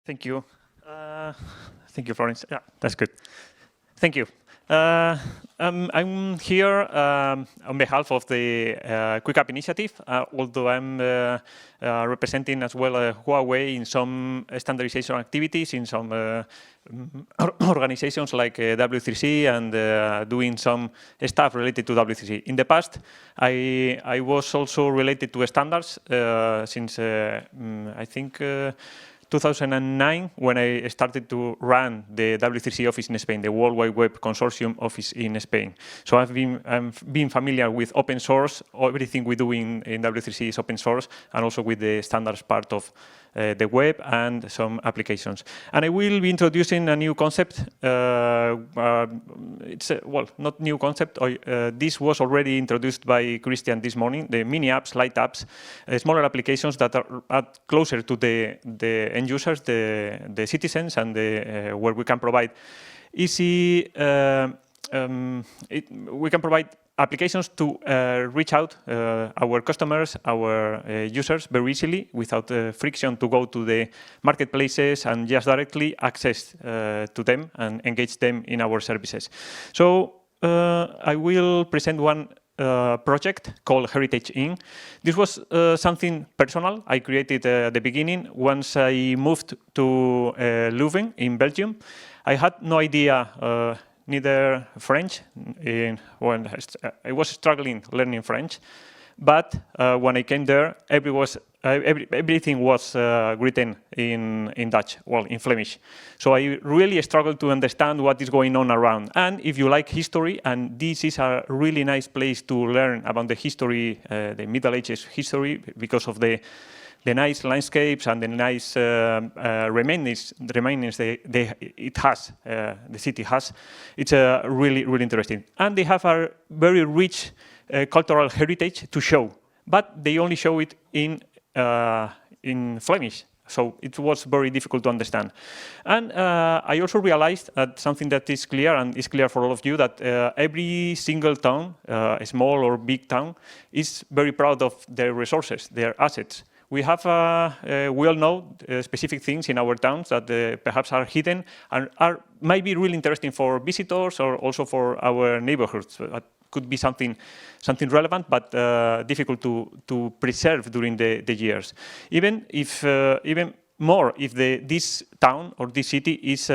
Thank you. Thank you, Florence. Yeah, that's good. Thank you. I'm here on behalf of the Quick App Initiative, although I'm representing as well Huawei in some standardization activities in some organizations like W3C and doing some stuff related to W3C. In the past, I was also related to standards since I think 2009, when I started to run the W3C office in Spain, the World Wide Web Consortium office in Spain. So I've been familiar with open source. Everything we do in W3C is open source, and also with the standards part of the web and some applications. And I will be introducing a new concept. It's well, not new concept. This was already introduced by Christian this morning. The mini apps, light apps, smaller applications that are closer to the end users, the citizens, and where we can provide easy. We can provide applications to reach out our customers, our users very easily without friction to go to the marketplaces and just directly access to them and engage them in our services. So I will present one project called Heritage Inn. This was something personal I created at the beginning. Once I moved to Leuven in Belgium, I had no idea neither French. When I was struggling learning French, but when I came there, everything was written in Dutch, well, in Flemish. So I really struggled to understand what is going on around. And if you like history, and this is a really nice place to learn about the history, the Middle Ages history, because of the nice landscapes and the nice remains it has, the city has. It's really, really interesting. And they have a very rich cultural heritage to show, but they only show it in Flemish. So it was very difficult to understand. And I also realized that something that is clear, and is clear for all of you, that every single town, a small or big town, is very proud of their resources, their assets. We have, we all know specific things in our towns that perhaps are hidden and might be really interesting for visitors or also for our neighborhoods. That could be something relevant, but difficult to preserve during the years. Even more if this town or this city is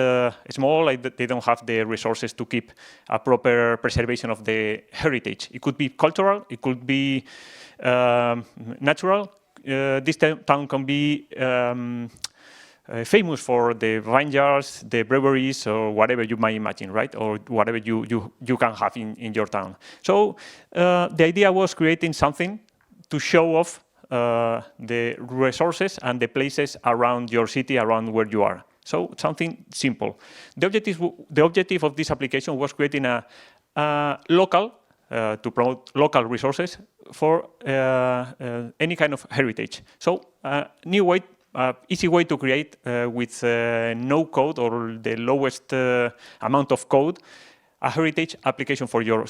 small, like they don't have the resources to keep a proper preservation of the heritage. It could be cultural, it could be natural. This town can be famous for the vineyards, the breweries, or whatever you might imagine, right? Or whatever you can have in your town. So the idea was creating something to show off the resources and the places around your city, around where you are. So something simple. The objective of this application was creating a local, to promote local resources for any kind of heritage. So new way, easy way to create with no code or the lowest amount of code, a heritage application for your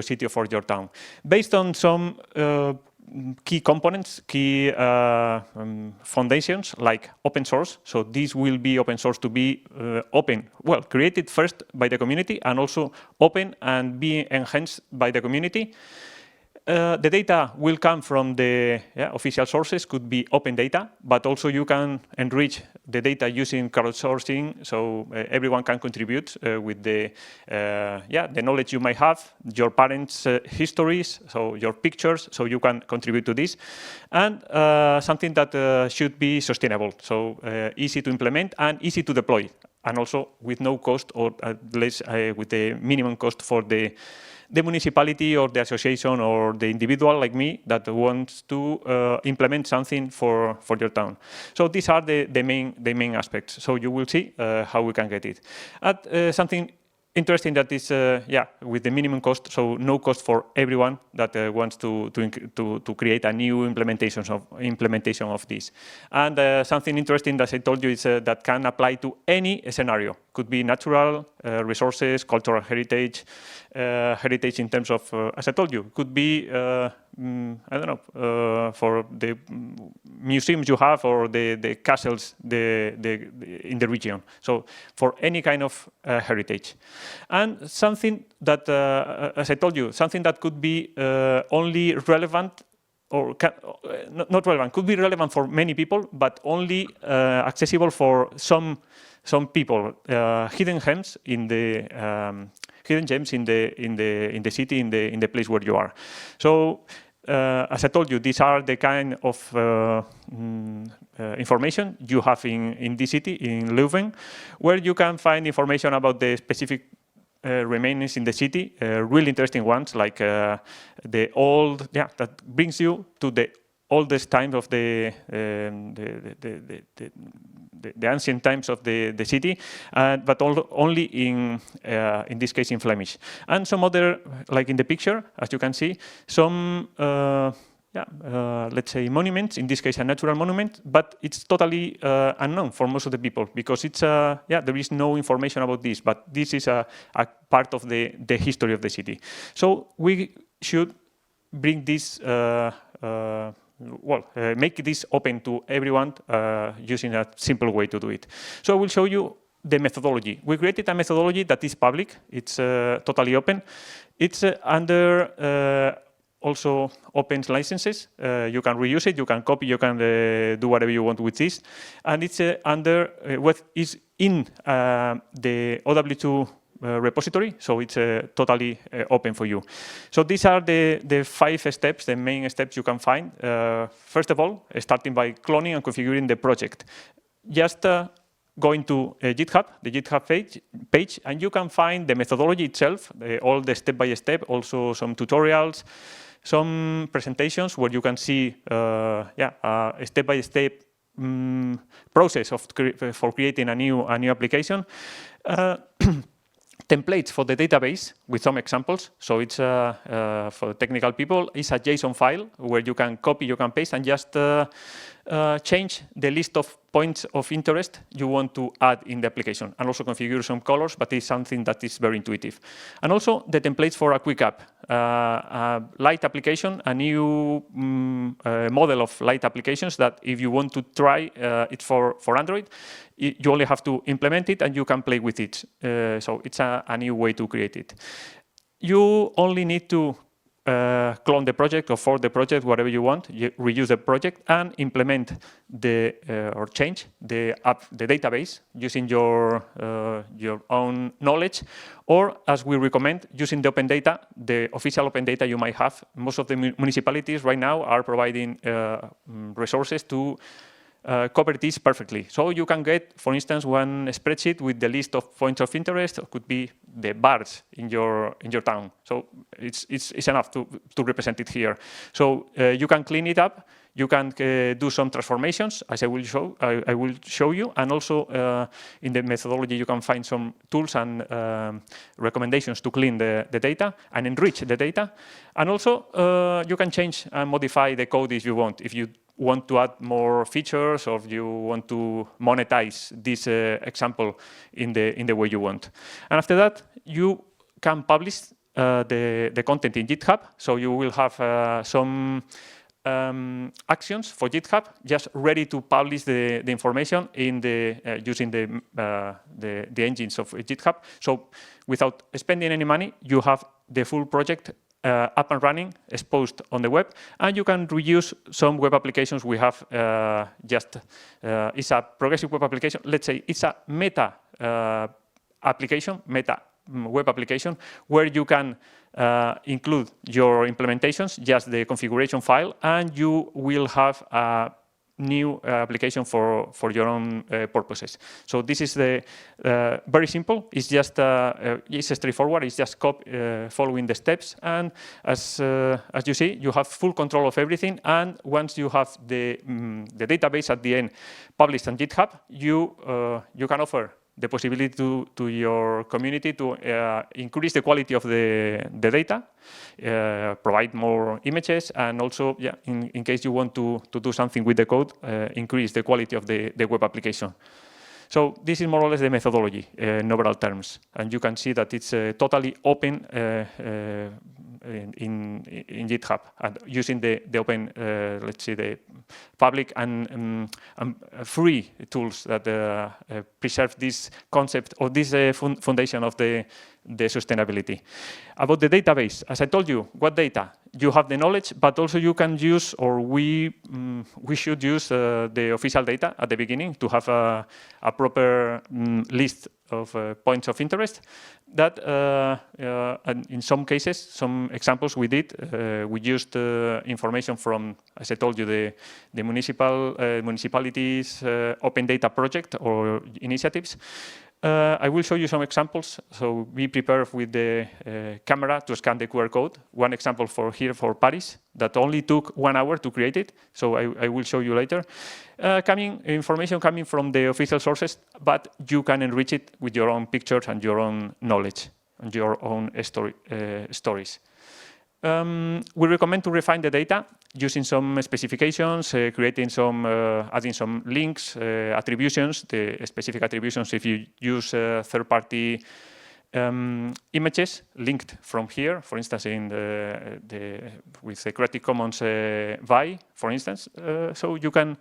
city or for your town, based on some key components, key foundations like open source. So this will be open source to be open, well, created first by the community and also open and be enhanced by the community. The data will come from the official sources, could be open data, but also you can enrich the data using crowdsourcing, so everyone can contribute with the knowledge you might have, your parents' histories, so your pictures, so you can contribute to this, and something that should be sustainable, so easy to implement and easy to deploy, and also with no cost, or at least with the minimum cost for the municipality or the association or the individual like me that wants to implement something for your town. So these are the main aspects. So you will see how we can get it. Something interesting that is with the minimum cost, so no cost for everyone that wants to create a new implementation of this. And something interesting that I told you is that can apply to any scenario. Could be natural resources, cultural heritage, heritage in terms of, as I told you, could be I don't know, for the museums you have or the castles in the region. So for any kind of heritage. And something that, as I told you, something that could be only relevant or not relevant, could be relevant for many people, but only accessible for some people. Hidden gems in the the city, in the place where you are. So as I told you, these are the kind of information you have in this city, in Leuven, where you can find information about the specific remains in the city, really interesting ones, like the old, that brings you to the oldest times of the ancient times of the city, but only in this case in Flemish. And some other, like in the picture, as you can see, some let's say monuments, in this case a natural monument, but it's totally unknown for most of the people, because it's there is no information about this, but this is a part of the history of the city. So we should bring this make this open to everyone using a simple way to do it. So I will show you the methodology. We created a methodology that is public. It's totally open. It's under also open licenses. You can reuse it, you can copy, you can do whatever you want with this. And it's under what is in the OW2 repository, so it's totally open for you. So these are the 5 steps, the main steps you can find. First of all, starting by cloning and configuring the project. Just going to GitHub, the GitHub page, and you can find the methodology itself, all the step-by-step, also some tutorials, some presentations where you can see a step-by-step process for creating a new application. Templates for the database with some examples. So it's for technical people, it's a JSON file where you can copy, you can paste, and just change the list of points of interest you want to add in the application, and also configure some colors, but it's something that is very intuitive. And also the templates for a quick app, a light application, a new model of light applications that if you want to try it for Android, you only have to implement it and you can play with it. So it's a new way to create it. You only need to clone the project or for the project, whatever you want. You reuse the project and implement or change the database using your own knowledge, or as we recommend, using the open data, the official open data you might have. Most of the municipalities right now are providing resources to cover this perfectly. So you can get, for instance, one spreadsheet with the list of points of interest. It could be the bars in your town. So it's enough to represent it here. So you can clean it up. You can do some transformations, as I will show you, and also in the methodology you can find some tools and recommendations to clean the data and enrich the data. And also you can change and modify the code if you want. If you want to add more features, or if you want to monetize this example in the way you want. And after that, you can publish the content in GitHub. So you will have some actions for GitHub, just ready to publish the information in using the engines of GitHub. So without spending any money, you have the full project up and running, exposed on the web, and you can reuse some web applications we have. It's a progressive web application. Let's say it's a meta application, meta web application, where you can include your implementations, just the configuration file, and you will have a new application for your own purposes. So this is the very simple. It's just it's straightforward. It's just following the steps, and as you see, you have full control of everything. And once you have the database at the end published on GitHub, you can offer the possibility to your community to increase the quality of the data, provide more images, and also, in case you want to do something with the code, increase the quality of the web application. So this is more or less the methodology in overall terms. And you can see that it's totally open in GitHub, and using the open, let's say, the public and free tools that preserve this concept or this foundation of the sustainability. About the database, as I told you, what data? You have the knowledge, but also you can use, or we should use the official data at the beginning to have a proper list of points of interest. That and in some cases, some examples we did, we used information from, as I told you, the municipalities open data project or initiatives. I will show you some examples. So we prepare with the camera to scan the QR code. One example for here for Paris that only took 1 hour to create it. So I will show you later. Information coming from the official sources, but you can enrich it with your own pictures and your own knowledge and your own stories. We recommend to refine the data using some specifications, creating some, adding some links, attributions, the specific attributions if you use third-party images linked from here, for instance, in with the Creative Commons VI, for instance. So you can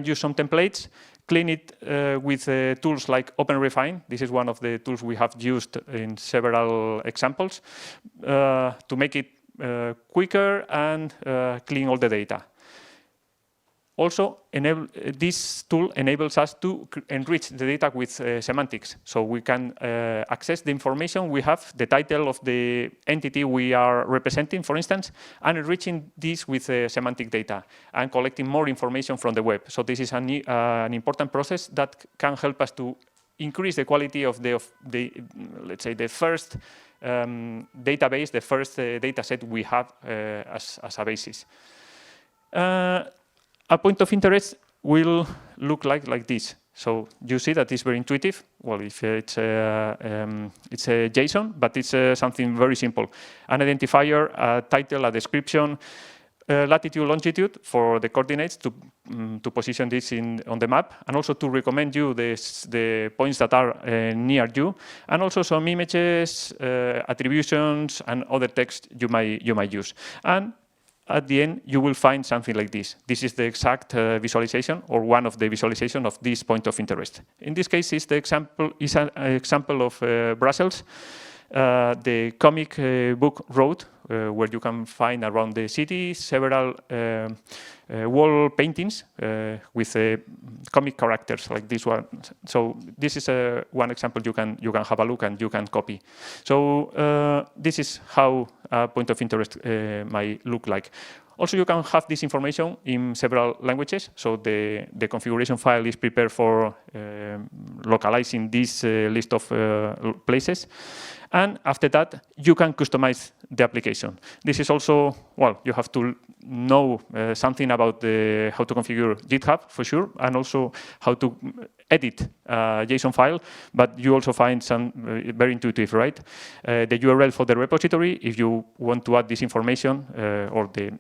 use some templates, clean it with tools like OpenRefine. This is one of the tools we have used in several examples to make it quicker and clean all the data. Also, this tool enables us to enrich the data with semantics. So we can access the information we have, the title of the entity we are representing, for instance, and enriching this with semantic data and collecting more information from the web. So this is an important process that can help us to increase the quality of the let's say, the first database, the first data set we have as a basis. A point of interest will look like this. So you see that it's very intuitive. Well, if it's a JSON, but it's something very simple. An identifier, a title, a description, latitude, longitude for the coordinates to position this on the map, and also to recommend you the points that are near you, and also some images, attributions, and other text you might use. And at the end, you will find something like this. This is the exact visualization, or one of the visualization of this point of interest. In this case, is an example of Brussels, the comic book road, where you can find around the city several wall paintings with comic characters like this one. So this is one example you can have a look and you can copy. So this is how a point of interest might look like. Also, you can have this information in several languages. So the configuration file is prepared for localizing this list of places. And after that, you can customize the application. This is also, well, you have to know something about how to configure GitHub, for sure, and also how to edit a JSON file, but you also find some very intuitive, right? The URL for the repository, if you want to add this information or the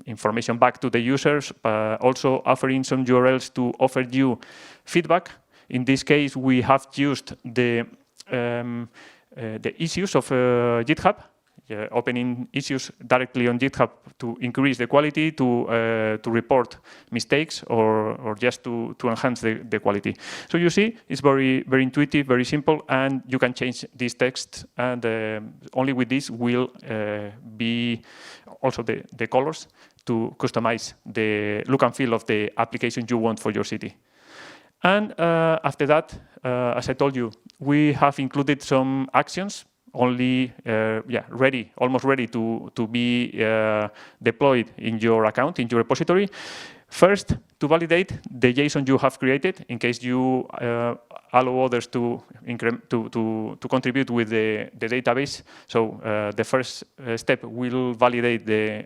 information back to the users, also offering some URLs to offer you feedback. In this case, we have used the issues of GitHub, opening issues directly on GitHub to increase the quality, to report mistakes, or just to enhance the quality. So you see, it's very intuitive, very simple, and you can change this text, and only with this will be also the colors to customize the look and feel of the application you want for your city. And after that, as I told you, we have included some actions only ready, almost ready to be deployed in your account, in your repository. First, to validate the JSON you have created, in case you allow others to contribute with the database. So the first step will validate the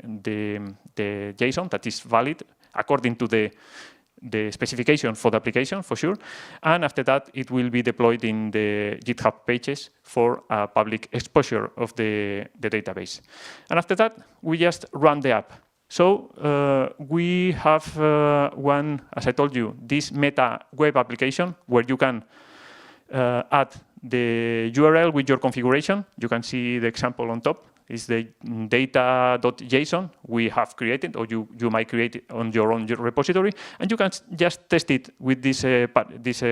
JSON that is valid according to the specification for the application, for sure. And after that, it will be deployed in the GitHub pages for public exposure of the database. And after that, we just run the app. So we have one, as I told you, this meta web application where you can add the URL with your configuration. You can see the example on top. Is the data.json we have created, or you might create it on your own repository, and you can just test it with this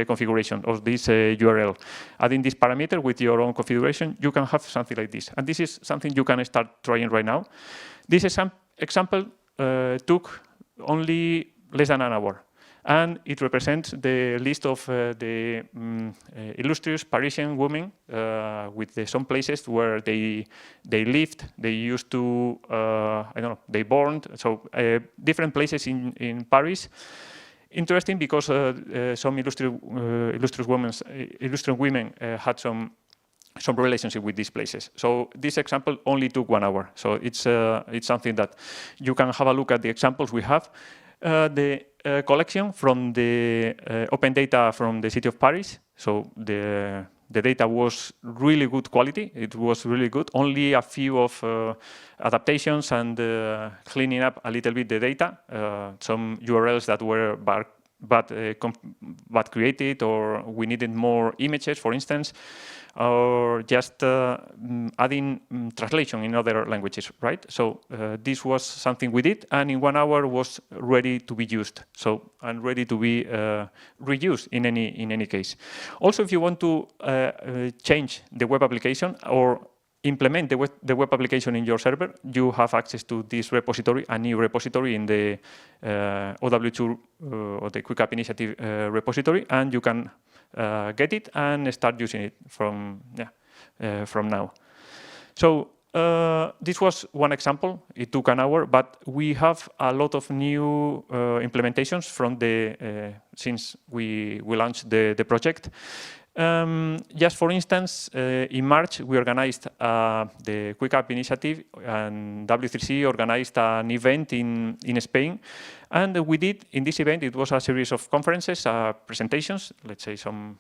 configuration of this URL. Adding this parameter with your own configuration, you can have something like this. And this is something you can start trying right now. This example took only less than an hour. And it represents the list of the illustrious Parisian women with some places where they lived, they used to, I don't know, they born. So different places in Paris. Interesting because some illustrious women had some relationship with these places. So this example only took 1 hour. So it's something that you can have a look at the examples we have. The collection from the open data from the city of Paris. So the data was really good quality. It was really good. Only a few of adaptations and cleaning up a little bit the data. Some URLs that were bad created, or we needed more images, for instance, or just adding translation in other languages, right? So this was something we did, and in 1 hour was ready to be used. So and ready to be reused in any case. Also, if you want to change the web application or implement the web application in your server, you have access to this repository, a new repository in the OW2 or the Quick App Initiative repository, and you can get it and start using it from now. So this was one example. It took an hour, but we have a lot of new implementations from since we launched the project. Just for instance, in March, we organized the Quick App Initiative, and W3C organized an event in Spain. And we did, in this event, it was a series of conferences, presentations, let's say some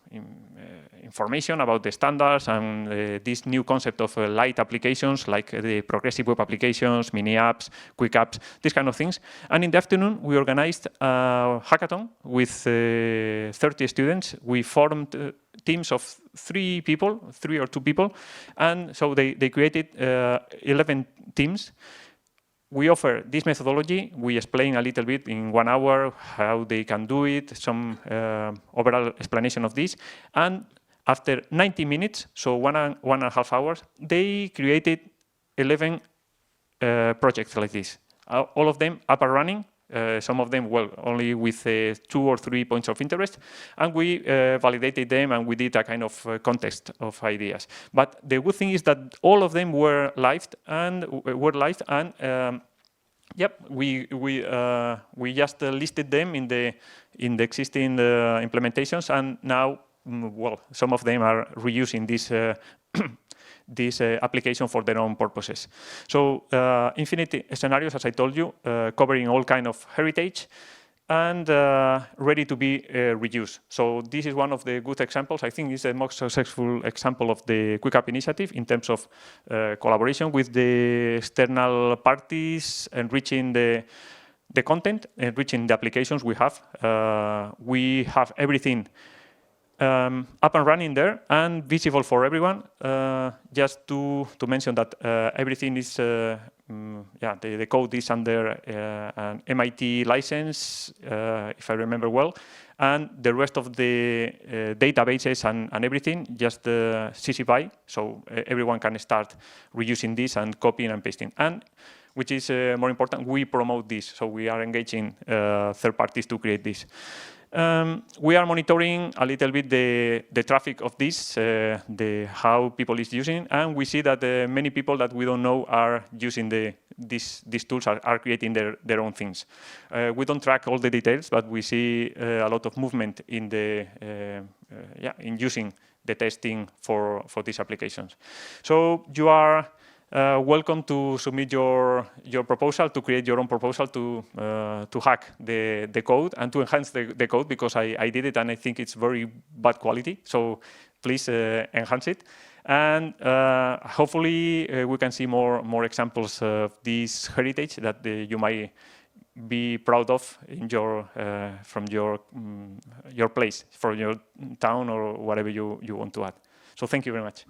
information about the standards and this new concept of light applications, like the progressive web applications, mini apps, quick apps, these kind of things. And in the afternoon, we organized a hackathon with 30 students. We formed teams of 3 or 2 people, and so they created 11 teams. We offer this methodology. We explain a little bit in 1 hour how they can do it, some overall explanation of this. And after 90 minutes, so 1.5 hours, they created 11 projects like this. All of them up and running. Some of them, well, only with 2 or 3 points of interest, and we validated them, and we did a kind of contest of ideas. But the good thing is that all of them were live, and yep, we just listed them in the existing implementations, and now, well, some of them are reusing this application for their own purposes. So infinite scenarios, as I told you, covering all kind of heritage and ready to be reused. So this is one of the good examples. I think it's the most successful example of the Quick App Initiative in terms of collaboration with the external parties, enriching the content, enriching the applications we have. We have everything up and running there and visible for everyone. Just to mention that everything is, the code is under an MIT license, if I remember well, and the rest of the databases and everything, just CC BY, so everyone can start reusing this and copying and pasting. And which is more important, we promote this, so we are engaging third parties to create this. We are monitoring a little bit the traffic of this, how people is using, and we see that many people that we don't know are using these tools, are creating their own things. We don't track all the details, but we see a lot of movement in in using the testing for these applications. So you are welcome to submit your proposal, to create your own proposal to hack the code and to enhance the code, because I did it and I think it's very bad quality. So please enhance it. And hopefully we can see more examples of this heritage that you might be proud of in your from your place, from your town or whatever you want to add. So thank you very much.